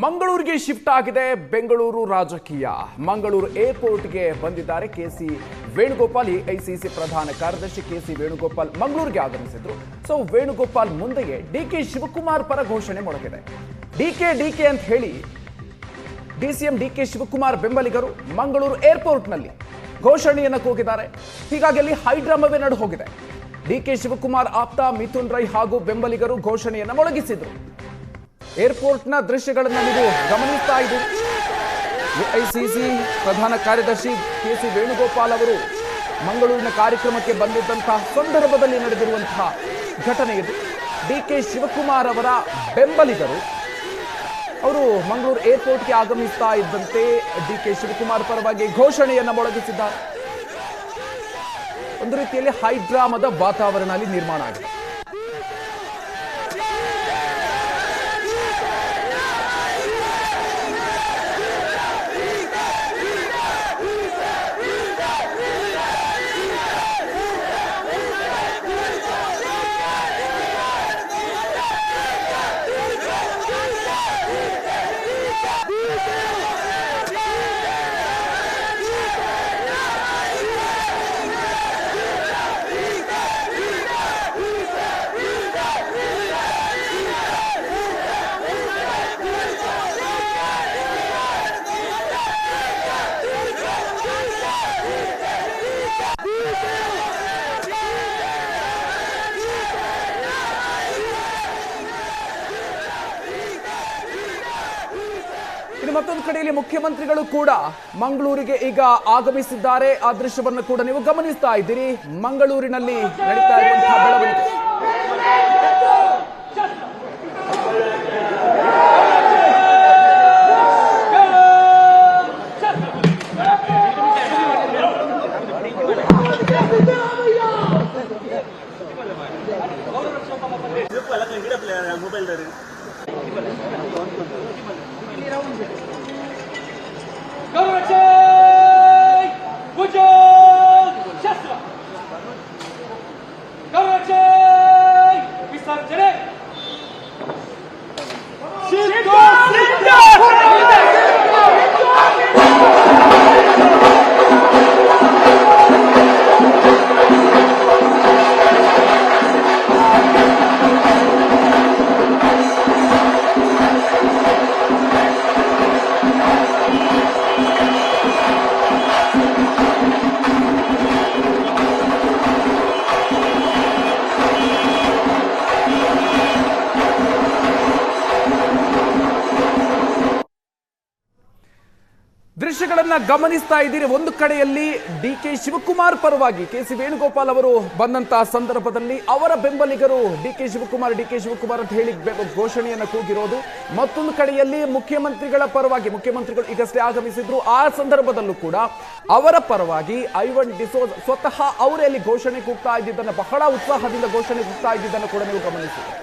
ಮಂಗಳೂರಿಗೆ ಶಿಫ್ಟ್ ಆಗಿದೆ ಬೆಂಗಳೂರು ರಾಜಕೀಯ. ಮಂಗಳೂರು ಏರ್ಪೋರ್ಟ್ಗೆ ಬಂದಿದ್ದಾರೆ ಕೆಸಿ ವೇಣುಗೋಪಾಲ್. ಎಐಸಿಸಿ ಪ್ರಧಾನ ಕಾರ್ಯದರ್ಶಿ ಕೆಸಿ ವೇಣುಗೋಪಾಲ್ ಮಂಗಳೂರಿಗೆ ಆಗಮಿಸಿದ್ರು. ಸೊ ವೇಣುಗೋಪಾಲ್ ಮುಂದೆಯೇ ಡಿಕೆ ಶಿವಕುಮಾರ್ ಪರ ಘೋಷಣೆ ಮೊಳಗಿದೆ. ಡಿಕೆ ಅಂತ ಹೇಳಿ ಡಿಸಿಎಂ ಡಿಕೆ ಶಿವಕುಮಾರ್ ಬೆಂಬಲಿಗರು ಮಂಗಳೂರು ಏರ್ಪೋರ್ಟ್ನಲ್ಲಿ ಘೋಷಣೆಯನ್ನು ಕೂಗಿದ್ದಾರೆ. ಹೀಗಾಗಿ ಅಲ್ಲಿ ಹೈಡ್ರಾಮವೇ ನಡು ಹೋಗಿದೆ. ಡಿಕೆ ಶಿವಕುಮಾರ್ ಆಪ್ತ ಮಿಥುನ್ ರೈ ಹಾಗೂ ಬೆಂಬಲಿಗರು ಘೋಷಣೆಯನ್ನು ಮೊಳಗಿಸಿದ್ರು. ಏರ್ಪೋರ್ಟ್ನ ದೃಶ್ಯಗಳನ್ನು ನೀವು ಗಮನಿಸ್ತಾ ಇದ್ದೀರಿ. ಎಐಸಿಸಿ ಪ್ರಧಾನ ಕಾರ್ಯದರ್ಶಿ ಕೆಸಿ ವೇಣುಗೋಪಾಲ್ ಅವರು ಮಂಗಳೂರಿನ ಕಾರ್ಯಕ್ರಮಕ್ಕೆ ಬಂದಿದ್ದಂತಹ ಸಂದರ್ಭದಲ್ಲಿ ನಡೆದಿರುವಂತಹ ಘಟನೆ ಇದು. ಡಿಕೆ ಶಿವಕುಮಾರ್ ಅವರ ಬೆಂಬಲಿಗರು ಅವರು ಮಂಗಳೂರು ಏರ್ಪೋರ್ಟ್ಗೆ ಆಗಮಿಸ್ತಾ ಇದ್ದಂತೆ ಡಿಕೆ ಶಿವಕುಮಾರ್ ಪರವಾಗಿ ಘೋಷಣೆಯನ್ನು ಮೊಳಗಿಸಿದ್ದಾರೆ. ಒಂದು ರೀತಿಯಲ್ಲಿ ಹೈಡ್ರಾಮದ ವಾತಾವರಣ ಅಲ್ಲಿ ನಿರ್ಮಾಣ ಆಗಿದೆ. ಇನ್ನು ಮತ್ತೊಂದು ಕಡೆಯಲ್ಲಿ ಮುಖ್ಯಮಂತ್ರಿಗಳು ಕೂಡ ಮಂಗಳೂರಿಗೆ ಈಗ ಆಗಮಿಸಿದ್ದಾರೆ. ಆ ದೃಶ್ಯವನ್ನು ಕೂಡ ನೀವು ಗಮನಿಸ್ತಾ ಇದ್ದೀರಿ. ಮಂಗಳೂರಿನಲ್ಲಿ ನಡೀತಾ ಇರುವಂತಹ ಬೆಳವಣಿಗೆ. ದೃಶ್ಯಗಳನ್ನ ಗಮನಿಸ್ತಾ ಇದ್ದೀರಿ. ಒಂದು ಕಡೆಯಲ್ಲಿ ಡಿಕೆ ಶಿವಕುಮಾರ್ ಪರವಾಗಿ ಕೆಸಿ ವೇಣುಗೋಪಾಲ್ ಅವರು ಬಂದಂತಹ ಸಂದರ್ಭದಲ್ಲಿ ಅವರ ಬೆಂಬಲಿಗರು ಡಿಕೆ ಶಿವಕುಮಾರ್ ಅಂತ ಹೇಳಿ ಘೋಷಣೆಯನ್ನು ಕೂಗಿರೋದು. ಮತ್ತೊಂದು ಕಡೆಯಲ್ಲಿ ಮುಖ್ಯಮಂತ್ರಿಗಳ ಪರವಾಗಿ ಮುಖ್ಯಮಂತ್ರಿಗಳು ಈಗಷ್ಟೇ ಆಗಮಿಸಿದ್ರು. ಆ ಸಂದರ್ಭದಲ್ಲೂ ಕೂಡ ಅವರ ಪರವಾಗಿ ಐವನ್ ಡಿಸೋಜ್ ಸ್ವತಃ ಅವರೇ ಅಲ್ಲಿ ಘೋಷಣೆ ಕೂಗ್ತಾ ಇದ್ದಿದ್ದನ್ನು, ಬಹಳ ಉತ್ಸಾಹದಿಂದ ಘೋಷಣೆ ಕೂಗ್ತಾ ಇದ್ದಿದ್ದನ್ನು ಕೂಡ ನೀವು ಗಮನಿಸಿದ್ದೀರಿ.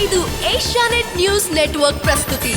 ಇದು ಏಷ್ಯಾನೆಟ್ ನ್ಯೂಸ್ ನೆಟ್ವರ್ಕ್ ಪ್ರಸ್ತುತಿ.